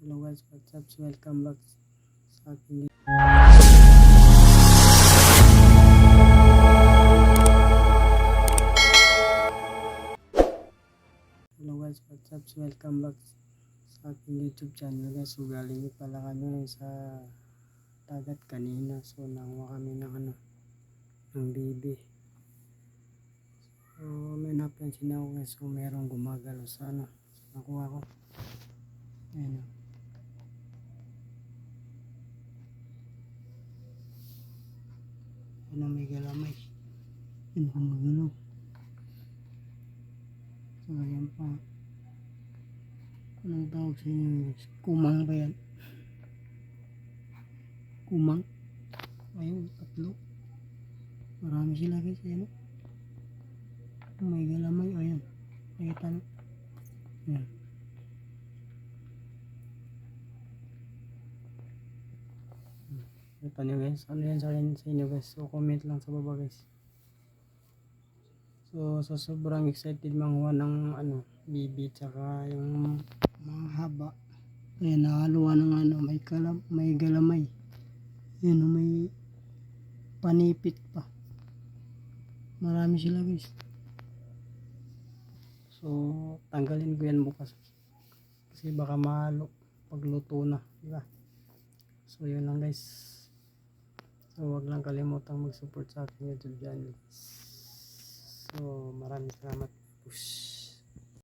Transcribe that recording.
Hello guys, what's up? So, welcome back sa aking Hello guys, what's up? So, welcome back sa aking YouTube channel guys. So, galing pala kami sa dagat kanina. So, nakuha kami ng ng bibi. So, may napansin ako guys. So, merong gumagalaw sa So, nakuha ko. Ayan o. Ayan o, may galamay. Ayan o, gumagalaw. So, ayan pa. Anong tawag sa inyo guys? Kumang ba yan? Kumang? Ayun, tatlo. Marami sila guys. Ayan o. May galamay. Ayan. Nakita nyo. Ayan. Nakita nyo guys. Ano yan sa inyo guys? So, comment lang sa baba guys. So, sobrang excited manguha ng bibi tsaka yung mga haba. Ayan, nakaluwa ng may galamay. Ayan, may panipit pa. Marami sila guys. So, tanggalin ko yan bukas. Kasi baka mahalo pagluto na, di ba? So, yun lang guys. So, wag lang kalimutang mag-support sa aking YouTube channel. So, maraming salamat. Push.